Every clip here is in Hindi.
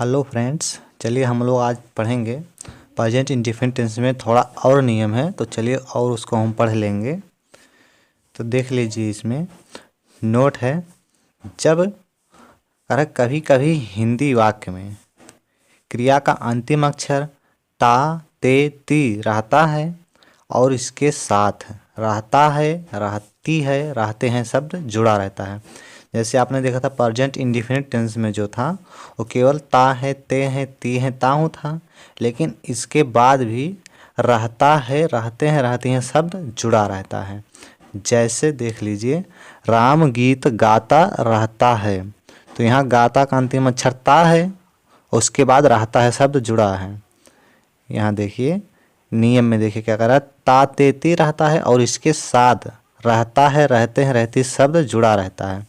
हेलो फ्रेंड्स, चलिए हम लोग आज पढ़ेंगे प्रेजेंट इंडेफिनिट टेंस में थोड़ा और नियम है, तो चलिए और उसको हम पढ़ लेंगे। तो देख लीजिए, इसमें नोट है। जब कभी कभी हिंदी वाक्य में क्रिया का अंतिम अक्षर ता ते ती रहता है और इसके साथ रहता है, रहती है, रहते हैं शब्द जुड़ा रहता है। जैसे आपने देखा था प्रेजेंट इंडेफिनिट टेंस में जो था वो केवल ता है, ते हैं, ती हैं, ताहू था, लेकिन इसके बाद भी रहता है, रहते हैं, रहती हैं शब्द जुड़ा रहता है। जैसे देख लीजिए, राम गीत गाता रहता है, तो यहाँ गाता का अंतिम अक्षर ता है, उसके बाद रहता है शब्द जुड़ा है। यहाँ देखिए नियम में, देखिए क्या कर रहा है, ता ते ती रहता है और इसके साथ रहता है, रहते हैं, रहती शब्द जुड़ा रहता है।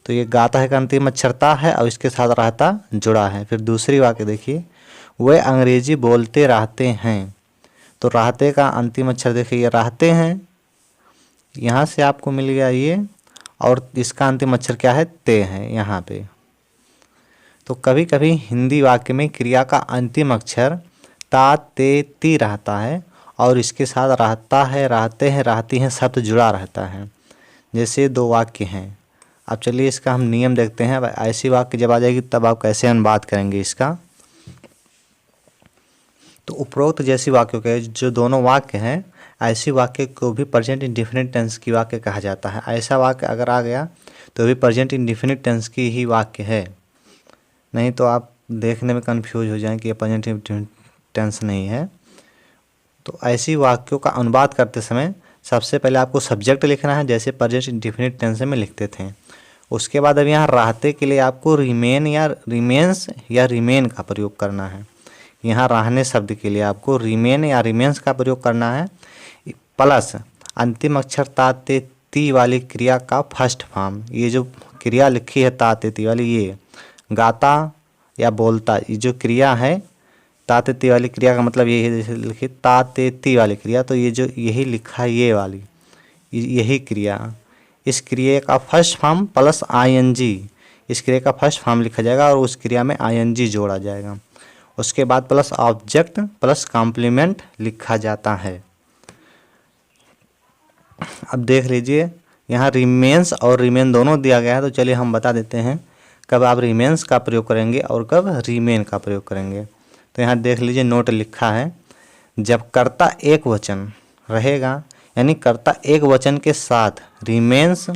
तो ये गाता है का अंतिम अक्षर ता है और इसके साथ रहता जुड़ा है। फिर दूसरी वाक्य देखिए, वे अंग्रेजी बोलते रहते हैं, तो रहते का अंतिम अक्षर देखिए ये रहते हैं, यहाँ से आपको मिल गया ये, और इसका अंतिम अक्षर क्या है, ते है यहाँ पे। तो कभी कभी हिंदी वाक्य में क्रिया का अंतिम अक्षर ता ते ती रहता है और इसके साथ रहता है, रहते हैं, रहती हैं शब्द जुड़ा रहता है। जैसे दो वाक्य हैं। अब चलिए इसका हम नियम देखते हैं। ऐसी वाक्य जब आ जाएगी तब आप कैसे हम बात करेंगे इसका। तो उपरोक्त जैसी वाक्यों के जो दोनों वाक्य हैं, ऐसी वाक्य को भी प्रेजेंट इंडेफिनिट टेंस की वाक्य कहा जाता है। ऐसा वाक्य अगर आ गया तो भी प्रेजेंट इंडेफिनिट टेंस की ही वाक्य है, नहीं तो आप देखने में कंफ्यूज हो जाएं कि ये प्रेजेंट इंडेफिनिट टेंस नहीं है। तो ऐसी वाक्यों का अनुवाद करते समय सबसे पहले आपको सब्जेक्ट लिखना है, जैसे प्रेजेंट इंडेफिनिट टेंस में लिखते थे। उसके बाद अब यहाँ रहते के लिए आपको रिमेन या रिमेन्स या रिमेन का प्रयोग करना है। यहाँ रहने शब्द के लिए आपको रिमेन या रिमेन्स का प्रयोग करना है, प्लस अंतिम अक्षर ता ते ती वाली क्रिया का फर्स्ट फॉर्म। ये जो क्रिया लिखी है ता ते ती वाली, ये गाता या बोलता, ये जो क्रिया है ता ते ती वाली क्रिया का मतलब ये है, जैसे लिखी ता ते ती वाली क्रिया, तो ये जो यही लिखा है ये वाली, यही क्रिया, इस क्रिया का फर्स्ट फॉर्म प्लस आईएनजी, इस क्रिया का फर्स्ट फॉर्म लिखा जाएगा और उस क्रिया में आईएनजी जोड़ा जाएगा। उसके बाद प्लस ऑब्जेक्ट प्लस कॉम्प्लीमेंट लिखा जाता है। अब देख लीजिए, यहाँ रिमेन्स और रिमेन दोनों दिया गया है, तो चलिए हम बता देते हैं कब आप रिमेन्स का प्रयोग करेंगे और कब रिमेन का प्रयोग करेंगे। तो यहाँ देख लीजिए, नोट लिखा है, जब कर्ता एक वचन रहेगा, यानी कर्ता एक वचन के साथ रिमेन्स,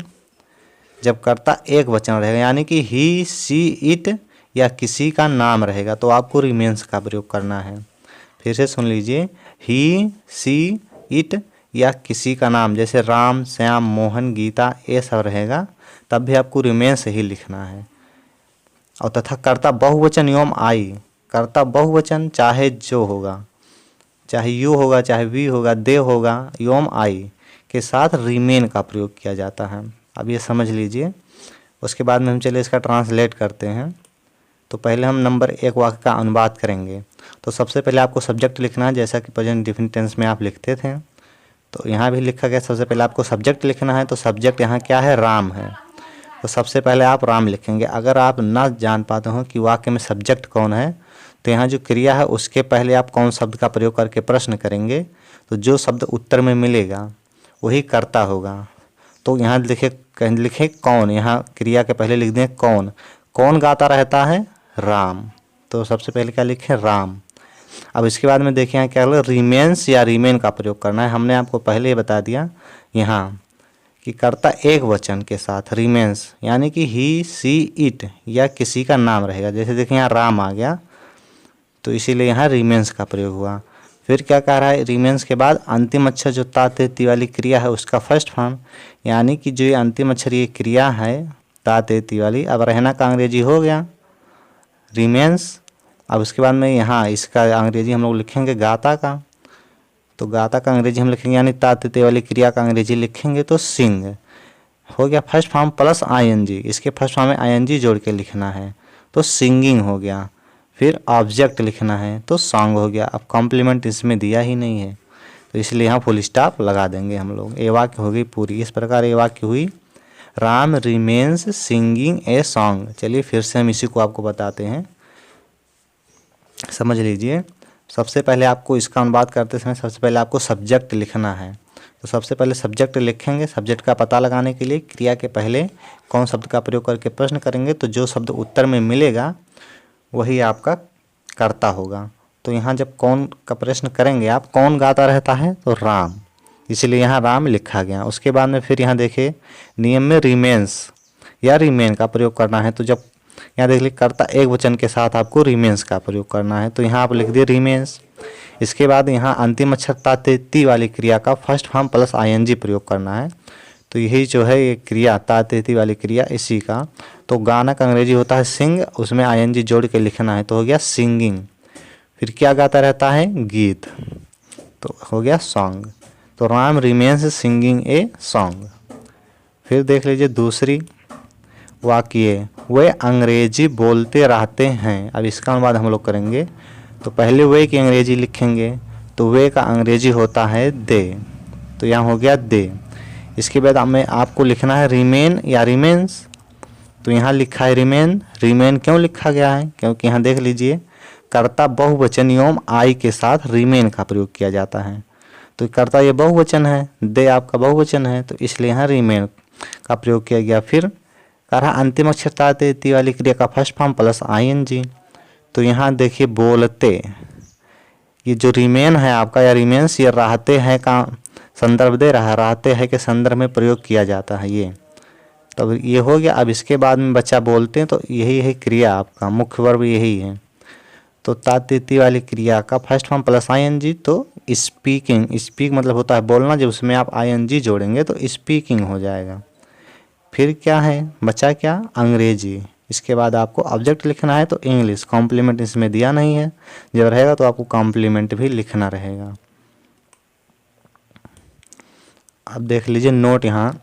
जब कर्ता एक वचन रहेगा यानी कि ही सी इट या किसी का नाम रहेगा, तो आपको रिमेन्स का प्रयोग करना है। फिर से सुन लीजिए, ही सी इट या किसी का नाम, जैसे राम, श्याम, मोहन, गीता, ये सब रहेगा, तब भी आपको रिमेन्स ही लिखना है। और तथा कर्ता बहुवचन एवं आई, कर्ता बहुवचन चाहे जो होगा, चाहे यू होगा, चाहे वी होगा, दे होगा, एवं आई के साथ रिमेन का प्रयोग किया जाता है। अब ये समझ लीजिए। उसके बाद में हम चले इसका ट्रांसलेट करते हैं। तो पहले हम नंबर एक वाक्य का अनुवाद करेंगे। तो सबसे पहले आपको सब्जेक्ट लिखना है, जैसा कि प्रेजेंट इंडेफिनिट टेंस में आप लिखते थे। तो यहाँ भी लिखा गया, सबसे पहले आपको सब्जेक्ट लिखना है। तो सब्जेक्ट यहाँ क्या है, राम है, तो सबसे पहले आप राम लिखेंगे। अगर आप ना जान पाते हो कि वाक्य में सब्जेक्ट कौन है, तो यहाँ जो क्रिया है उसके पहले आप कौन शब्द का प्रयोग करके प्रश्न करेंगे, तो जो शब्द उत्तर में मिलेगा वही कर्ता होगा। तो यहाँ लिखे कौन, यहाँ क्रिया के पहले लिख दें कौन, कौन गाता रहता है, राम, तो सबसे पहले क्या लिखे, राम। अब इसके बाद में देखिए यहाँ क्या रिमेन्स या रिमेन का प्रयोग करना है। हमने आपको पहले ही बता दिया यहाँ कि कर्ता एक वचन के साथ रिमेन्स, यानी कि ही सी इट या किसी का नाम रहेगा। जैसे देखिए यहाँ राम आ गया, तो इसीलिए यहाँ रिमेन्स का प्रयोग हुआ। फिर क्या कह रहा है, रिमेन्स के बाद अंतिम अक्षर जो ता ते ती वाली क्रिया है उसका फर्स्ट फॉर्म, यानी कि जो ये अंतिम अक्षर ये क्रिया है ता ते ती वाली, अब रहना का अंग्रेजी हो गया रिमेन्स। अब उसके बाद में यहाँ इसका अंग्रेजी हम लोग लिखेंगे गाता का, तो गाता का अंग्रेजी हम लिखेंगे, यानी ता ते ती वाली क्रिया का अंग्रेजी लिखेंगे तो सिंग हो गया फर्स्ट फॉर्म प्लस आईएनजी, इसके फर्स्ट फॉर्म में आईएनजी जोड़ के लिखना है, तो सिंगिंग हो गया। फिर ऑब्जेक्ट लिखना है तो सॉन्ग हो गया। अब कॉम्प्लीमेंट इसमें दिया ही नहीं है, तो इसलिए यहाँ फुल स्टॉप लगा देंगे हम लोग। ये वाक्य हो गई पूरी। इस प्रकार ये वाक्य हुई, Ram remains singing a song. चलिए फिर से हम इसी को आपको बताते हैं। समझ लीजिए। सबसे पहले आपको इसका अनुवाद करते समय सबसे पहले आपको सब्जेक्ट लिखना है। तो सबसे पहले सब्जेक्ट लिखेंगे। सब्जेक्ट का पता लगाने के लिए क्रिया के पहले कौन शब्द का प्रयोग करके प्रश्न करेंगे, तो जो शब्द उत्तर में मिलेगा वही आपका कर्ता होगा। तो यहाँ जब कौन का प्रश्न करेंगे आप, कौन गाता रहता है, तो राम, इसलिए यहाँ राम लिखा गया। उसके बाद में फिर यहाँ देखिए नियम में रिमेन्स या रिमेन का प्रयोग करना है। तो जब यहाँ देख लीजिए कर्ता एक वचन के साथ आपको रिमेन्स का प्रयोग करना है, तो यहाँ आप लिख दिए रिमेन्स। इसके बाद यहाँ अंतिम अक्षर ता ते ती वाली क्रिया का फर्स्ट फॉर्म प्लस आईएनजी प्रयोग करना है। तो यही जो है ये क्रिया ता ते ती वाली क्रिया इसी का। तो गाना का अंग्रेजी होता है सिंग, उसमें आईएनजी जोड़ के लिखना है, तो हो गया सिंगिंग। फिर क्या गाता रहता है, गीत, तो हो गया सॉन्ग। तो Ram remains singing a song. फिर देख लीजिए दूसरी वाक्य, वे अंग्रेजी बोलते रहते हैं। अब इसका अनुवाद हम लोग करेंगे। तो पहले वे की अंग्रेजी लिखेंगे, तो वे का अंग्रेजी होता है दे, तो यहाँ हो गया दे। इसके बाद में आपको लिखना है रिमेन या रिमेन्स, तो यहाँ लिखा है रिमेन। रिमेन क्यों लिखा गया है, क्योंकि यहाँ देख लीजिए कर्ता बहुवचन एवं आई के साथ रिमेन का प्रयोग किया जाता है। तो कर्ता ये बहुवचन है, दे आपका बहुवचन है, तो इसलिए यहाँ रिमेन का प्रयोग किया गया। फिर कह रहा अंतिम अक्षर ता ते ती वाली क्रिया का फर्स्ट फॉर्म प्लस आईएनजी। तो यहाँ देखिए बोलते, ये जो रिमेन है आपका या रिमेन्स, ये रहते हैं का संदर्भ दे रहा है, रहते हैं के संदर्भ में प्रयोग किया जाता है ये। तब ये हो गया। अब इसके बाद में बच्चा बोलते हैं, तो यही है क्रिया आपका, मुख्य वर्ब यही है। तो ता ते ती वाली क्रिया का फर्स्ट फॉर्म प्लस आईएनजी, तो स्पीकिंग, स्पीक मतलब होता है बोलना, जब उसमें आप आईएनजी जोड़ेंगे तो स्पीकिंग हो जाएगा। फिर क्या है बचा, क्या, अंग्रेजी। इसके बाद आपको ऑब्जेक्ट लिखना है, तो इंग्लिश। कॉम्प्लीमेंट इसमें दिया नहीं है, जब रहेगा तो आपको कॉम्प्लीमेंट भी लिखना रहेगा। अब देख लीजिए नोट यहाँ,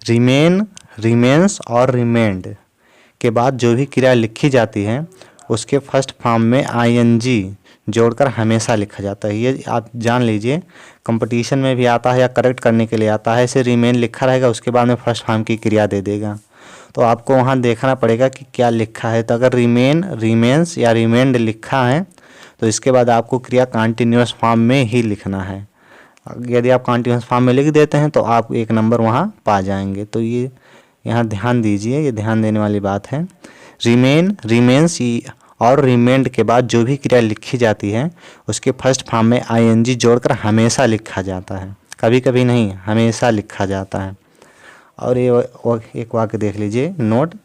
रिमेन, रिमेन्स और रिमेंड के बाद जो भी क्रिया लिखी जाती है उसके फर्स्ट फॉर्म में आईएनजी जोड़कर हमेशा लिखा जाता है। ये आप जान लीजिए, कंपटीशन में भी आता है या करेक्ट करने के लिए आता है। ऐसे रिमेन लिखा रहेगा, उसके बाद में फर्स्ट फॉर्म की क्रिया दे देगा, तो आपको वहाँ देखना पड़ेगा कि क्या लिखा है। तो अगर रिमेन, रिमेन्स या रिमेंड लिखा है तो इसके बाद आपको क्रिया कॉन्टिन्यूअस फॉर्म में ही लिखना है। यदि आप कॉन्टिन्यूअस फॉर्म में लिख देते हैं तो आप एक नंबर वहाँ पा जाएंगे। तो ये यहाँ ध्यान दीजिए, ये ध्यान देने वाली बात है। रिमेन, रिमेन्स और रिमेंड के बाद जो भी क्रिया लिखी जाती है उसके फर्स्ट फॉर्म में आईएनजी जोड़कर हमेशा लिखा जाता है, कभी कभी नहीं, हमेशा लिखा जाता है। और ये एक वाक्य देख लीजिए नोट,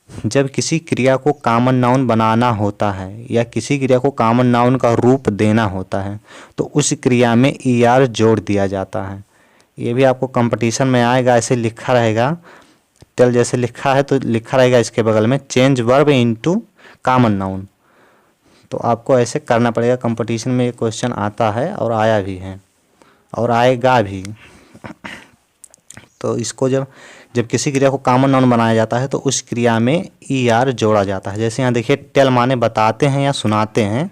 जब किसी क्रिया को कॉमन नाउन बनाना होता है या किसी क्रिया को कॉमन नाउन का रूप देना होता है तो उस क्रिया में ईआर जोड़ दिया जाता है। ये भी आपको कंपटीशन में आएगा, ऐसे लिखा रहेगा, टेल जैसे लिखा है तो लिखा रहेगा इसके बगल में change verb into common noun. तो आपको ऐसे करना पड़ेगा। कंपटीशन में ये क्वेश्चन आता है और आया भी है और आएगा भी। तो इसको जब किसी क्रिया को कॉमन नाउन बनाया जाता है तो उस क्रिया में ईआर जोड़ा जाता है। जैसे यहाँ देखिए टेल माने बताते हैं या सुनाते हैं,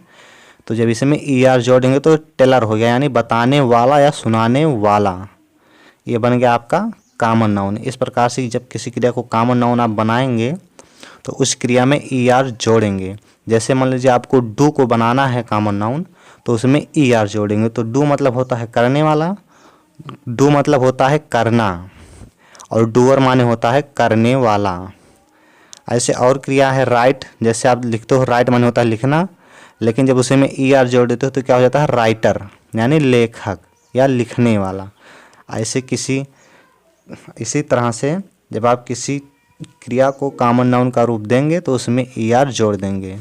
तो जब इसमें ईआर जोड़ेंगे तो टेलर हो गया, यानी बताने वाला या सुनाने वाला, ये बन गया आपका कॉमन नाउन। इस प्रकार से जब किसी क्रिया को कॉमन नाउन आप बनाएंगे तो उस क्रिया में ईआर जोड़ेंगे। जैसे मान लीजिए आपको डू को बनाना है कॉमन नाउन, तो उसमें ईआर जोड़ेंगे। तो डू मतलब होता है करने वाला, डू मतलब होता है करना, और डूअर माने होता है करने वाला। ऐसे और क्रिया है राइट, जैसे आप लिखते हो राइट माने होता है लिखना, लेकिन जब उसे में ईआर जोड़ देते हो तो क्या हो जाता है राइटर, यानी लेखक या लिखने वाला। ऐसे इसी तरह से जब आप किसी क्रिया को कॉमन नाउन का रूप देंगे तो उसमें ईआर जोड़ देंगे।